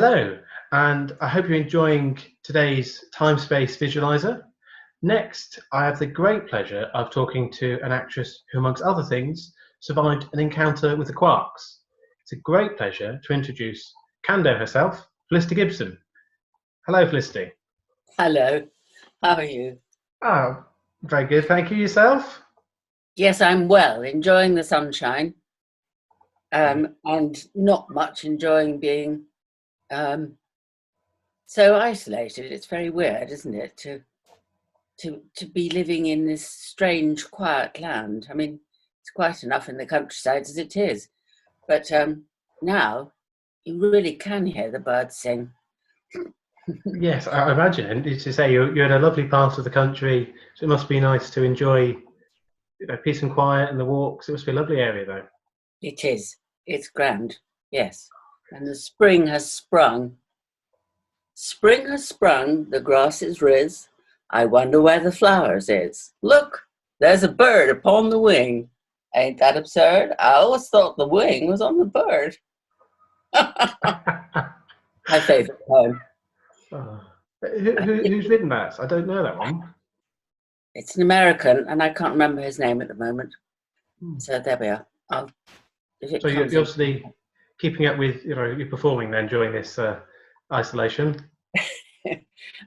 Hello, and I hope you're enjoying today's Time Space Visualiser. Next, I have the great pleasure of talking to an actress who, amongst other things, survived an encounter with the quarks. It's a great pleasure to introduce Kando herself, Felicity Gibson. Hello, Felicity. Hello, how are you? Oh, very good, thank you. Yourself? Yes, I'm well, enjoying the sunshine, and not much enjoying being so isolated. It's very weird, isn't it, to be living in this strange, quiet land. I mean, it's quite enough in the countryside as it is, but now you really can hear the birds sing. Yes, I imagine. And as you say, you're in a lovely part of the country, so it must be nice to enjoy peace and quiet and the walks. It must be a lovely area, though. It is. It's grand, yes. And the spring has sprung. Spring has sprung, the grass is riz. I wonder where the flowers is. Look, there's a bird upon the wing. Ain't that absurd? I always thought the wing was on the bird. My favourite poem. Oh. Who's written that? I don't know that one. It's an American, and I can't remember his name at the moment. So there we are. So you're obviously keeping up with, you're performing then during this isolation.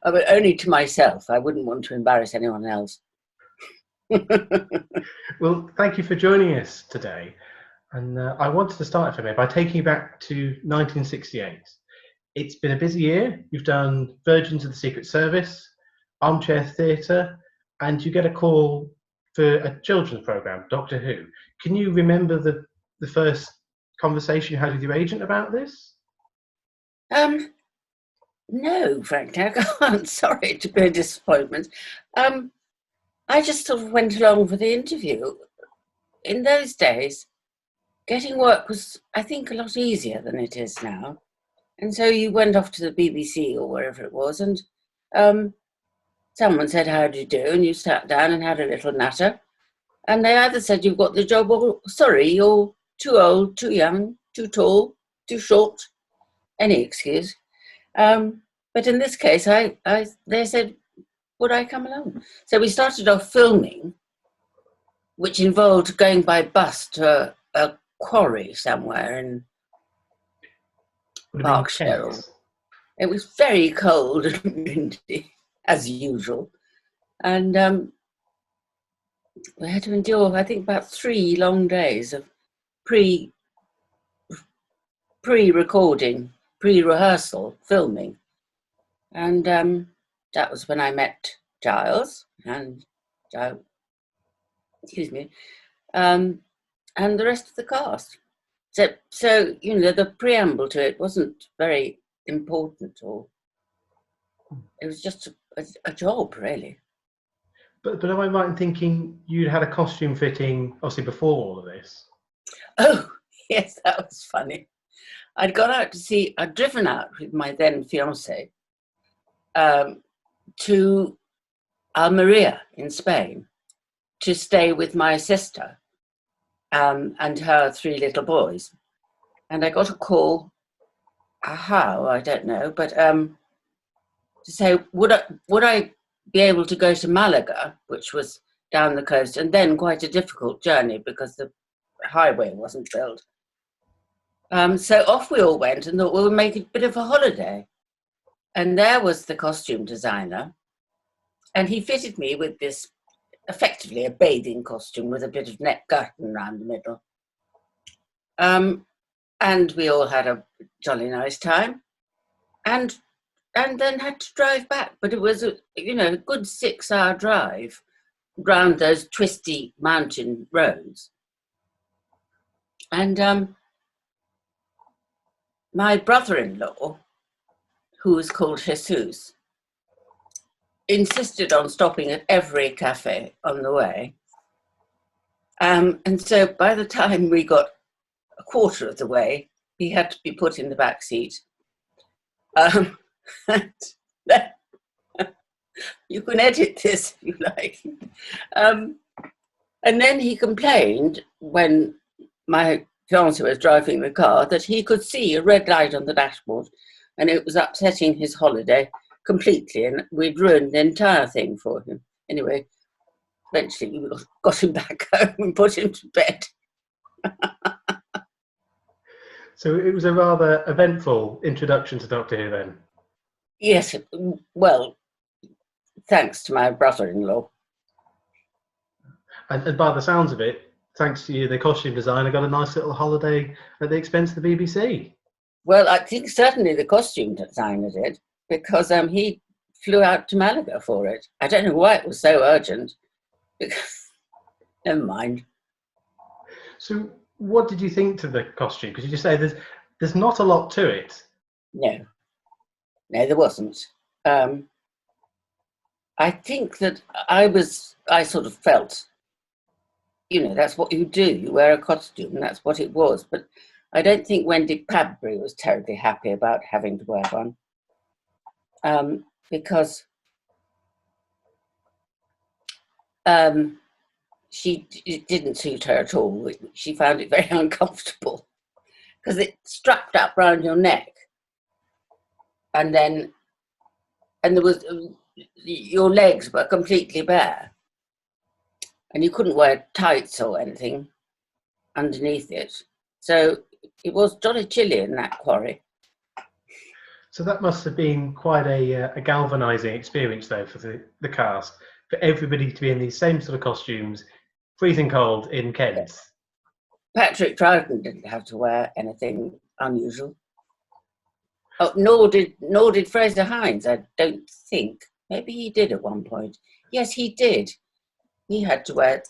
But only to myself. I wouldn't want to embarrass anyone else. Well, thank you for joining us today. And I wanted to start, if I may, by taking you back to 1968. It's been a busy year. You've done Virgins of the Secret Service, Armchair Theatre, and you get a call for a children's programme, Doctor Who. Can you remember the first conversation you had with your agent about this? No, frankly, I can't. Sorry to be a disappointment. I just sort of went along for the interview. In those days, getting work was, I think, a lot easier than it is now. And so you went off to the BBC or wherever it was, and someone said, "How do you do?" And you sat down and had a little natter. And they either said, "You've got the job," or, "Sorry, you're too old, too young, too tall, too short," any excuse. But in this case, they said, would I come along? So we started off filming, which involved going by bus to a quarry somewhere in Berkshire. It was very cold and windy, as usual. And we had to endure, I think, about 3 long days of pre-recording, pre-rehearsal filming. And that was when I met Giles and the rest of the cast. So the preamble to it wasn't very important, or it was just a job, really. But am I right in thinking you'd had a costume fitting, obviously, before all of this? Oh, yes, that was funny. I'd driven out with my then fiancé to Almeria in Spain to stay with my sister and her 3 little boys. And I got a call, how, I don't know, but to say, would I be able to go to Malaga, which was down the coast, and then quite a difficult journey because the highway wasn't built. So off we all went and thought we'll make a bit of a holiday. And there was the costume designer, and he fitted me with this, effectively a bathing costume with a bit of net curtain around the middle. And we all had a jolly nice time, and then had to drive back. But it was a good 6-hour drive round those twisty mountain roads. And my brother-in-law, who was called Jesus, insisted on stopping at every cafe on the way. And so by the time we got a quarter of the way, he had to be put in the back seat. You can edit this if you like. And then he complained when my fiancé was driving the car that he could see a red light on the dashboard and it was upsetting his holiday completely, and we'd ruined the entire thing for him. Anyway, eventually we got him back home and put him to bed. So it was a rather eventful introduction to Doctor Who then. Yes, well, thanks to my brother-in-law. And by the sounds of it, thanks to you, the costume designer got a nice little holiday at the expense of the BBC. Well, I think certainly the costume designer did, because he flew out to Malaga for it. I don't know why it was so urgent. Never mind. So what did you think to the costume? Because you say there's not a lot to it. No, there wasn't. I think that I sort of felt, that's what you do. You wear a costume, and that's what it was. But I don't think Wendy Padbury was terribly happy about having to wear one, because it didn't suit her at all. She found it very uncomfortable because it strapped up round your neck, and there was your legs were completely bare, and you couldn't wear tights or anything underneath it. So it was jolly chilly in that quarry. So that must have been quite a galvanising experience, though, for the cast, for everybody to be in these same sort of costumes, freezing cold in Kent. Yes. Patrick Troughton didn't have to wear anything unusual. Oh, nor did Fraser Hines, I don't think. Maybe he did at one point. Yes, he did. He had to wear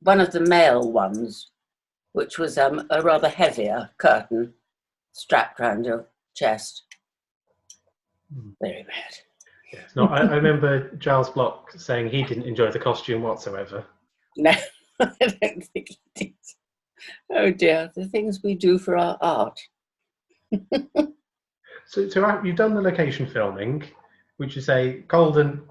one of the male ones, which was a rather heavier curtain strapped around your chest. Very bad. Yes, no, I remember Giles Block saying he didn't enjoy the costume whatsoever. No, I don't think he did. Oh dear, the things we do for our art. So you've done the location filming, which you say cold and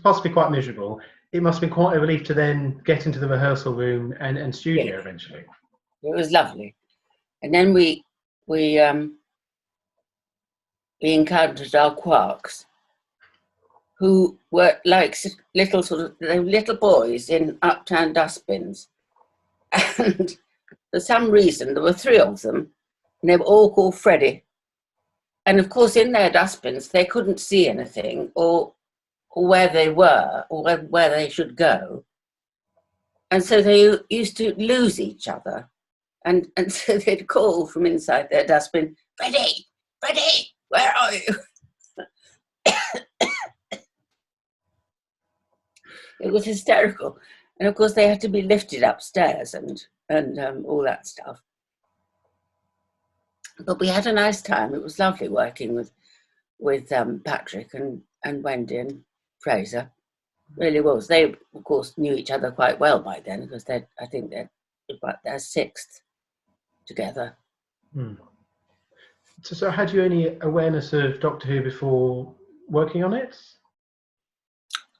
possibly quite miserable. It must have been quite a relief to then get into the rehearsal room and studio eventually. It was lovely. And then we encountered our quarks, who were like little boys in uptown dustbins. And for some reason, there were 3 of them, and they were all called Freddie. And of course, in their dustbins, they couldn't see anything or where they were or where they should go. And so they used to lose each other. And so they'd call from inside their dustbin, Freddie, Freddie, where are you? It was hysterical. And of course, they had to be lifted upstairs and all that stuff. But we had a nice time. It was lovely working with Patrick and Wendy and Fraser. It really was. They, of course, knew each other quite well by then, because I think they're about their 6th together. So had you any awareness of Doctor Who before working on it?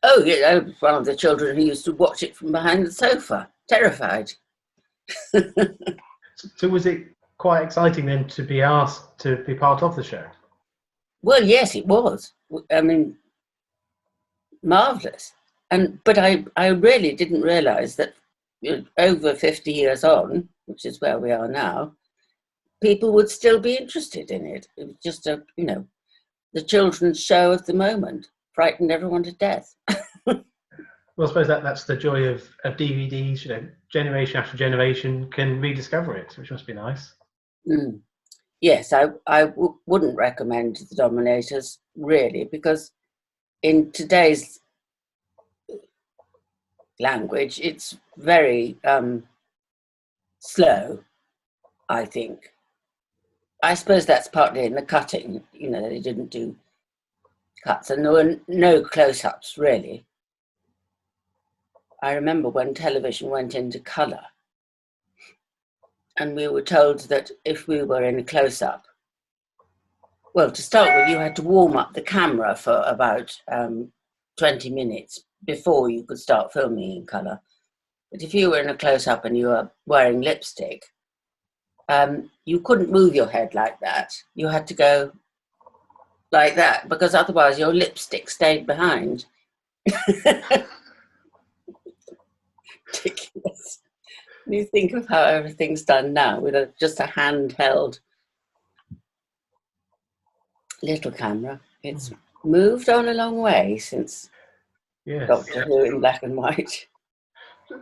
Oh, yeah, I was one of the children who used to watch it from behind the sofa, terrified. So was it quite exciting then to be asked to be part of the show? Well, yes, it was. I mean, marvellous. But I really didn't realise that over 50 years on, which is where we are now, people would still be interested in it. It was just the children's show of the moment. Frightened everyone to death. Well, I suppose that's the joy of DVDs. Generation after generation can rediscover it, which must be nice. Yes, I wouldn't recommend the Dominators, really, because in today's language, it's very slow, I think. I suppose that's partly in the cutting. They didn't do cuts, and there were no close-ups, really. I remember when television went into colour, and we were told that if we were in a close-up, well, to start with, you had to warm up the camera for about 20 minutes before you could start filming in colour. But if you were in a close-up and you were wearing lipstick, you couldn't move your head like that. You had to go like that, because otherwise your lipstick stayed behind. Ridiculous. You think of how everything's done now with just a handheld little camera. It's moved on a long way since Doctor Who in black and white.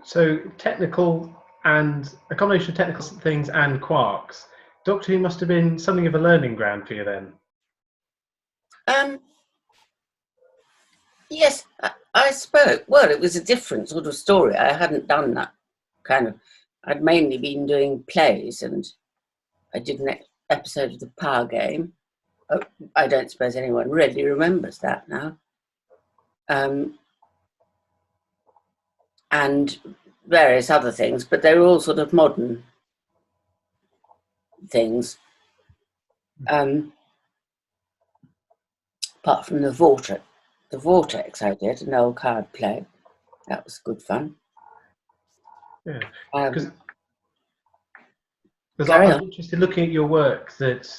So technical and a combination of technical things and quarks. Doctor Who must have been something of a learning ground for you then. Yes, I spoke. Well, it was a different sort of story. I hadn't done that kind of. I'd mainly been doing plays, and I did an episode of the Power Game. Oh, I don't suppose anyone really remembers that now. And various other things, but they were all sort of modern things. Apart from the Vortex I did, an old card play. That was good fun. Yeah, Carry I'm on. interested looking at your work that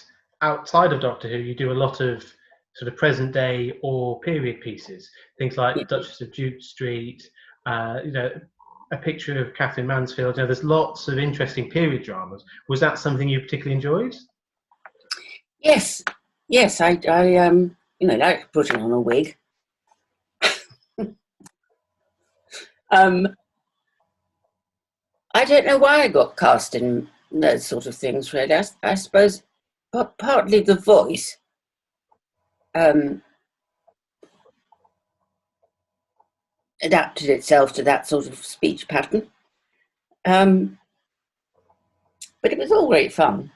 outside of Doctor Who, you do a lot of sort of present day or period pieces, things like Duchess of Duke Street, you know, a picture of Catherine Mansfield. You know, there's lots of interesting period dramas. Was that something you particularly enjoyed? Yes, I you know, like putting on a wig. I don't know why I got cast in those sort of things, really. I suppose partly the voice. Adapted itself to that sort of speech pattern. But it was all great fun.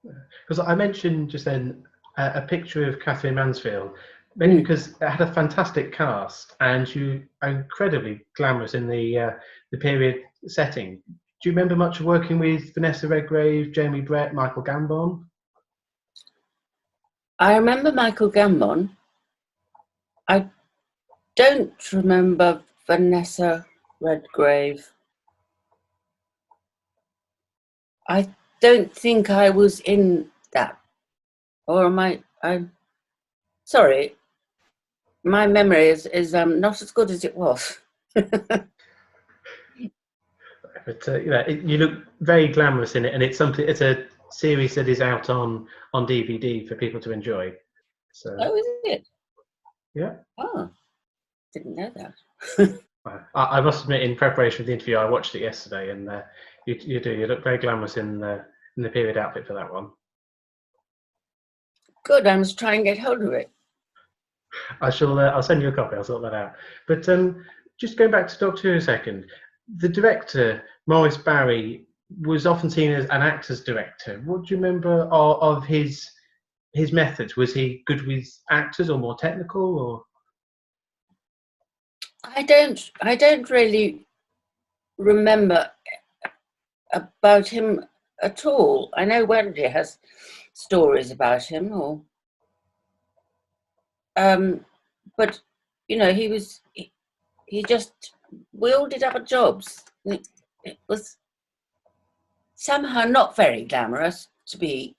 Because I mentioned just then a picture of Catherine Mansfield, mainly because it had a fantastic cast and you are incredibly glamorous in the period setting. Do you remember much of working with Vanessa Redgrave, Jamie Brett, Michael Gambon? I remember Michael Gambon. I don't remember Vanessa Redgrave. I don't think I was in that. Or am I? I'm sorry. My memory is not as good as it was. But you know, you look very glamorous in it, and it's something. It's a series that is out on DVD for people to enjoy. So, Oh, is it? yeah. Oh, didn't know that. I must admit, in preparation for the interview, I watched it yesterday, and you look very glamorous in the period outfit for that one. Good. I must try and get hold of it. I'll send you a copy. I'll sort that out. But just going back to Doctor Who a second, the director Maurice Barry was often seen as an actor's director. What do you remember of his methods? Was he good with actors or more technical? Or I don't really remember about him at all. I know Wendy has stories about him, or but you know, he just wielded our jobs. It was somehow not very glamorous to be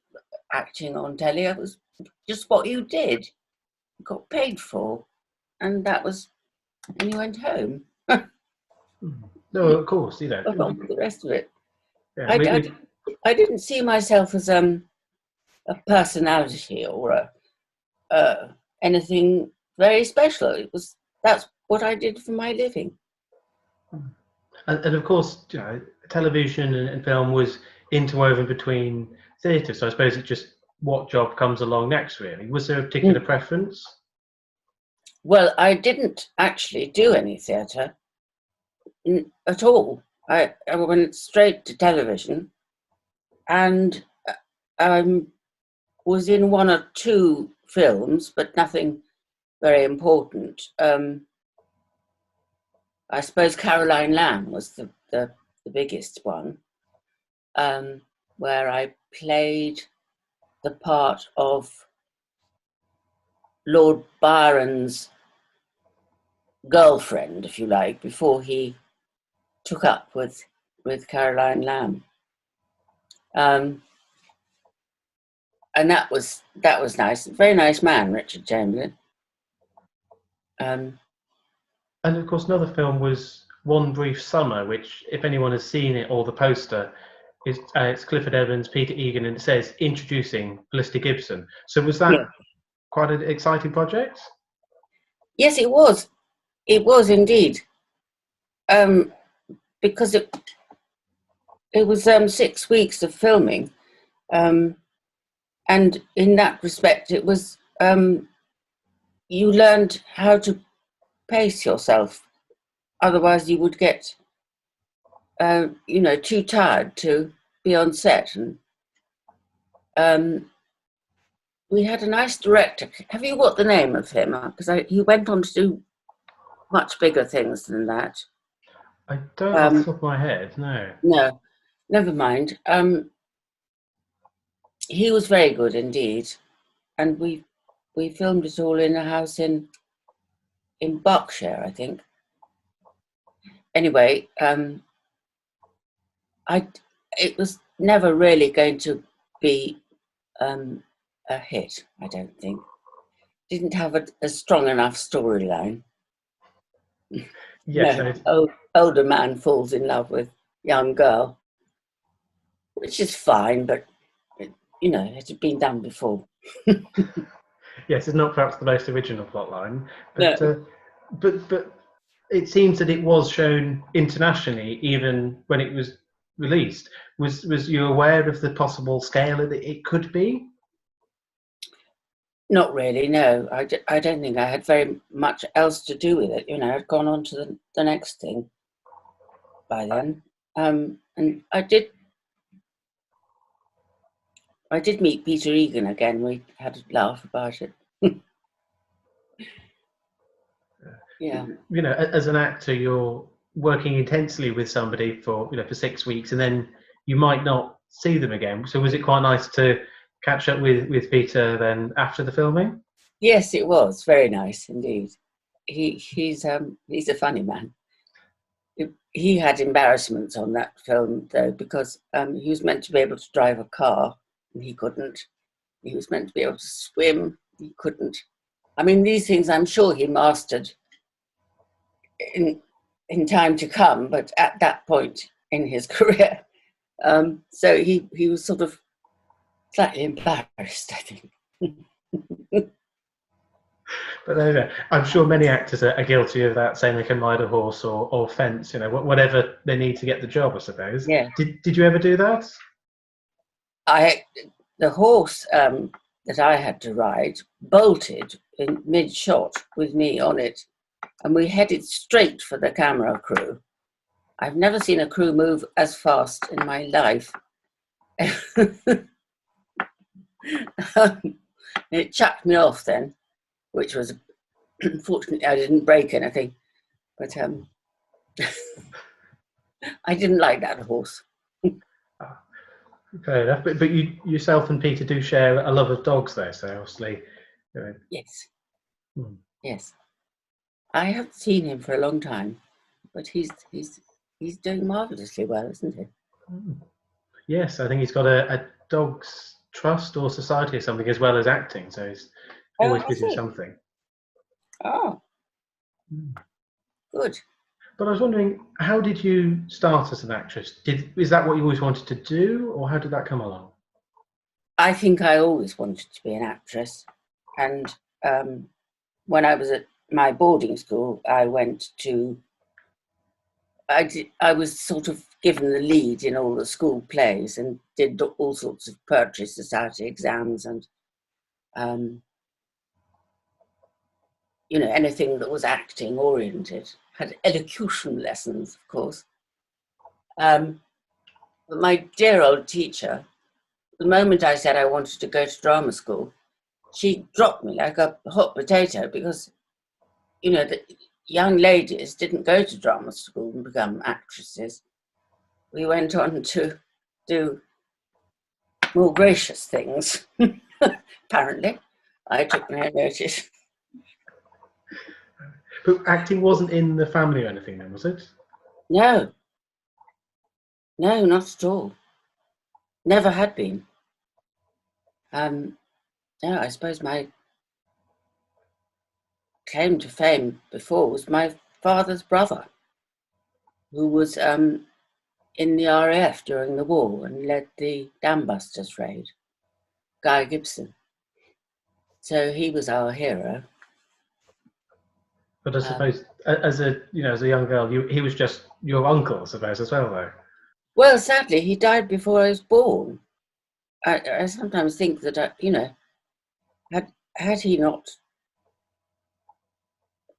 acting on telly. It was just what you did, you got paid for, and that was, and you went home. no, of course, you know. The rest of it. Yeah, I didn't see myself as a personality or anything very special. That's what I did for my living. and of course, you know, television and film was interwoven between theatre. So I suppose it's just what job comes along next. Really, was there a particular preference? Well, I didn't actually do any theatre at all. I went straight to television, and was in one or two films, but nothing very important. I suppose Caroline Lamb was the biggest one, where I played the part of Lord Byron's girlfriend, if you like, before he took up with Caroline Lamb. and that was nice. Very nice man, Richard Chamberlain. And of course, another film was One Brief Summer, which, if anyone has seen it or the poster, is it's Clifford Evans, Peter Egan, and it says introducing Felicity Gibson. So was that quite an exciting project? Yes, it was. It was indeed. Because it was 6 weeks of filming, and in that respect, it was you learned how to pace yourself. Otherwise, you would get too tired to be on set. And we had a nice director. Have you got the name of him? Because he went on to do much bigger things than that. I don't off the top of my head, no. No, never mind. He was very good indeed, and we filmed it all in a house in Berkshire, I think. Anyway, it was never really going to be a hit, I don't think. Didn't have a strong enough storyline. Yes, no, older man falls in love with young girl, which is fine, but it had been done before. Yes, it's not perhaps the most original plotline, but No. but it seems that it was shown internationally even when it was released. Was you aware of the possible scale that it could be? Not really, no. I don't think I had very much else to do with it. I'd gone on to the next thing by then. And I did meet Peter Egan again. We had a laugh about it. Yeah. As an actor, you're working intensely with somebody for 6 weeks, and then you might not see them again. So was it quite nice to catch up with Peter then after the filming? Yes, it was very nice indeed. He's a funny man. He had embarrassments on that film though, because he was meant to be able to drive a car and he couldn't. He was meant to be able to swim, he couldn't. I mean, these things I'm sure he mastered in time to come, but at that point in his career, so he was sort of slightly embarrassed, I think. But I'm sure many actors are guilty of that, saying they can ride a horse or fence, whatever they need to get the job, I suppose. Yeah. Did you ever do that? The horse that I had to ride bolted in mid-shot with me on it, and we headed straight for the camera crew. I've never seen a crew move as fast in my life. It chucked me off then, which was, fortunately, I didn't break anything, but I didn't like that horse. Fair enough, but you yourself and Peter do share a love of dogs, though. So obviously, Yes, yes. I haven't seen him for a long time, but he's doing marvelously well, isn't he? Yes, I think he's got a dogs trust or society or something, as well as acting. So he's always busy with something. Oh, good. But I was wondering, how did you start as an actress? Is that what you always wanted to do, or how did that come along? I think I always wanted to be an actress. And when I was at my boarding school, I was sort of given the lead in all the school plays and did all sorts of poetry society exams and, anything that was acting oriented. Had elocution lessons, of course. But my dear old teacher, the moment I said I wanted to go to drama school, she dropped me like a hot potato because, the young ladies didn't go to drama school and become actresses. We went on to do more gracious things. Apparently, I took no notice. But acting wasn't in the family or anything then, was it? No, not at all. Never had been. Yeah, I suppose my claim to fame before was my father's brother, who was in the RAF during the war and led the dam busters raid, Guy Gibson. So he was our hero. But I suppose, as a young girl, he was just your uncle, I suppose, as well, though. Well, sadly, he died before I was born. I sometimes think that, had he not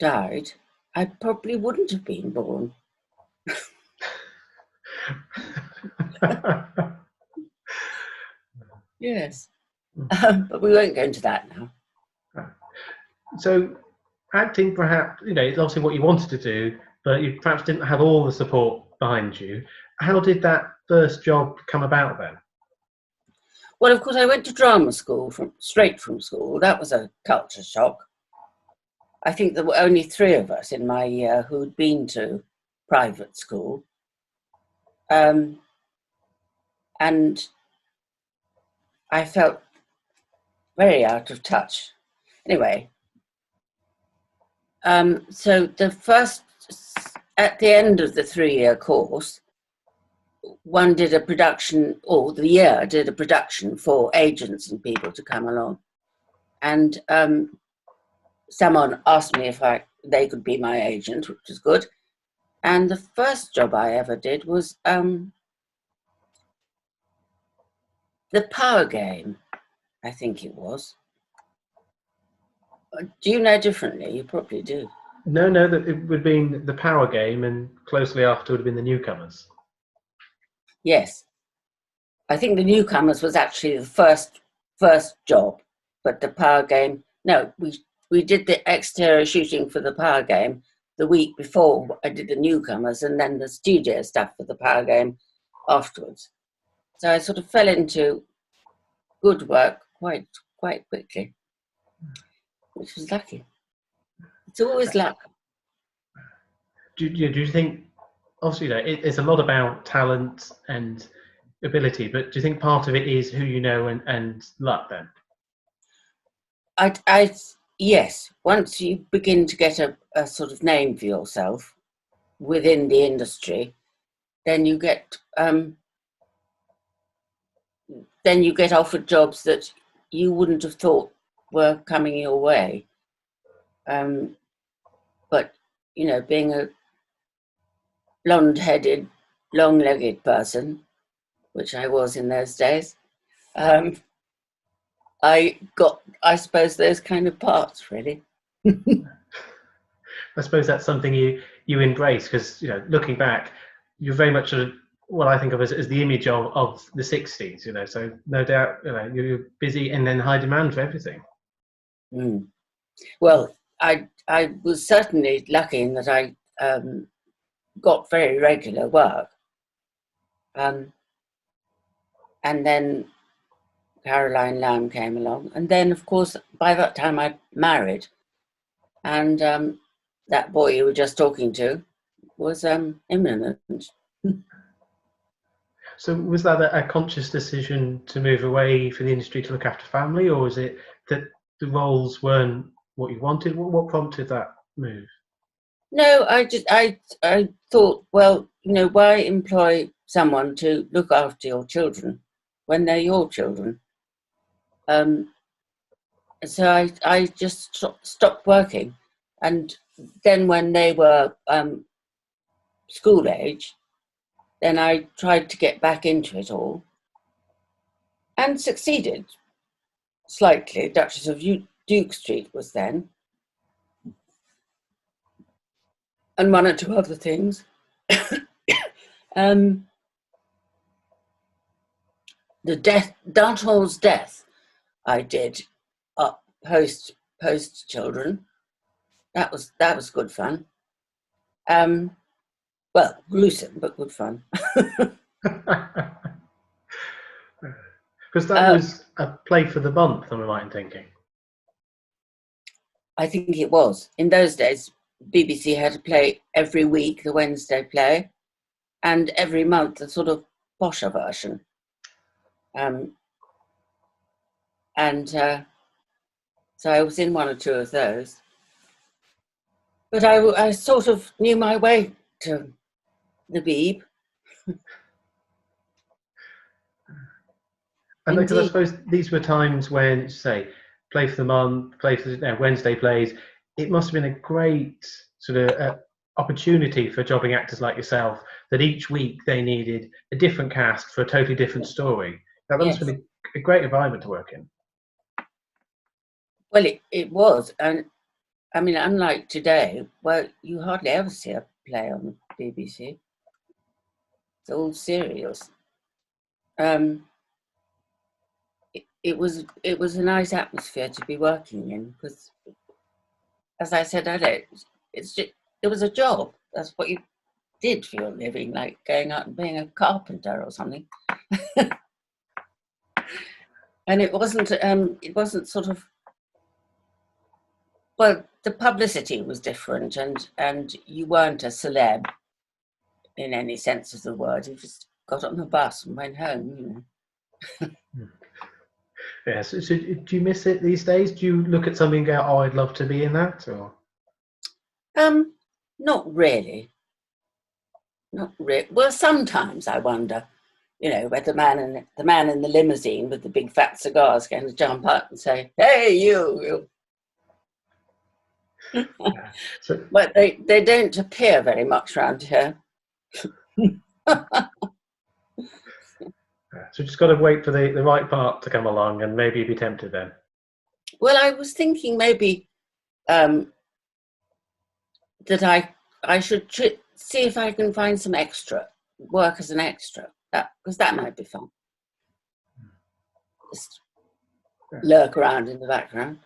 died, I probably wouldn't have been born. Yes. But we won't go into that now. So, acting, perhaps, it's obviously what you wanted to do, but you perhaps didn't have all the support behind you. How did that first job come about then? Well, of course, I went to drama school straight from school. That was a culture shock. I think there were only 3 of us in my year who'd been to private school. And I felt very out of touch. Anyway, so at the end of the 3-year course, one did a production, or the year did a production for agents and people to come along. And someone asked me if they could be my agent, which was good. And the first job I ever did was the Power Game, I think it was. Do you know differently? You probably do. No, that it would have been the Power Game, and closely after would have been the Newcomers. Yes. I think the Newcomers was actually the first job, but the Power Game, no, we did the exterior shooting for the Power Game the week before I did the Newcomers, and then the studio stuff for the Power Game afterwards. So I sort of fell into good work quite quickly, which was lucky. It's always luck. Do you think, obviously, it's a lot about talent and ability, but do you think part of it is who you know and luck then? Yes, once you begin to get a sort of name for yourself within the industry, then you get offered jobs that you wouldn't have thought were coming your way. But being a blonde-headed, long-legged person, which I was in those days, I suppose, those kind of parts, really. I suppose that's something you embrace, because looking back, you're very much what I think of as the image of the 60s. So no doubt you're busy and then high demand for everything. Well, I was certainly lucky in that I got very regular work, and then Caroline Lamb came along, and then of course by that time I married, and that boy you were just talking to was imminent. So was that a conscious decision to move away from the industry to look after family, or was it that the roles weren't what you wanted? What prompted that move? No, I thought, well, why employ someone to look after your children when they're your children? So I just stopped working, and then when they were school age, then I tried to get back into it all, and succeeded slightly. Duchess of Duke Street was then, and 1 or 2 other things. The Danton's death I did post children. That was good fun. Well, gruesome, but good fun. Because that was a play for the month, am I right in thinking? I think it was. In those days, BBC had a play every week, the Wednesday play, and every month a sort of posher version. And so I was in one or two of those. But I sort of knew my way to the Beeb. And because I Indeed. suppose these were times when, say, play for the month, play for Wednesday plays, it must have been a great sort of opportunity for jobbing actors like yourself, that each week they needed a different cast for a totally different story. Now, that must have Yes. been a great environment to work in. Well, it was. And I mean, unlike today, well, you hardly ever see a play on the BBC. It's all serials. It was a nice atmosphere to be working in, because, as I said earlier, it was a job. That's what you did for your living, like going out and being a carpenter or something. And it wasn't sort of, well, the publicity was different, and you weren't a celeb in any sense of the word. You just got on the bus and went home, you know. Yes. So do you miss it these days? Do you look at something and go, "Oh, I'd love to be in that"? Or Not really. Not really. Well, sometimes I wonder, you know, where the man in the limousine with the big fat cigar is going to jump up and say, "Hey, you." yeah. So, But they don't appear very much around here. so just got to wait for the right part to come along, and maybe be tempted then. Well, I was thinking maybe that I should see if I can find some extra work as an extra, because that might be fun. Just lurk around in the background.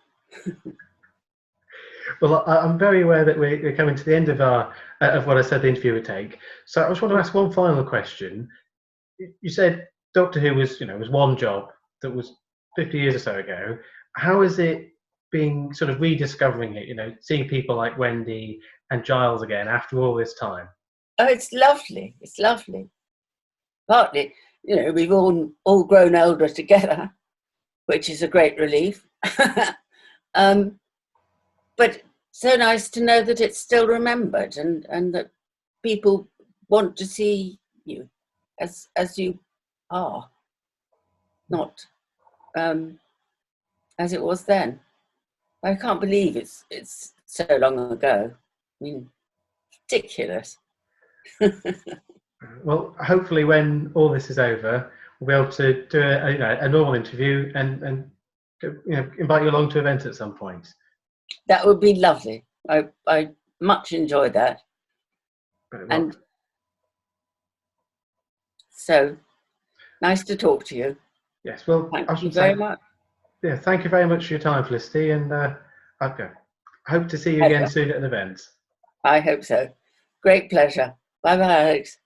Well, I'm very aware that we're coming to the end of what I said the interview would take. So I just want to ask one final question. You said Doctor Who was one job that was 50 years or so ago. How is it being sort of rediscovering it? Seeing people like Wendy and Giles again after all this time. Oh, it's lovely. It's lovely. Partly, we've all grown older together, which is a great relief. But so nice to know that it's still remembered, and that people want to see you as you are, not as it was then. I can't believe it's so long ago. I mean, ridiculous. Well, hopefully when all this is over, we'll be able to do a normal interview and invite you along to events at some point. That would be lovely. I much enjoyed that. Well, And so nice to talk to you. yes, well, Thank you very much. Yeah, thank you very much for your time, Felicity, and I hope to see you again soon at an event. I hope so. Great pleasure. Bye bye, Alex.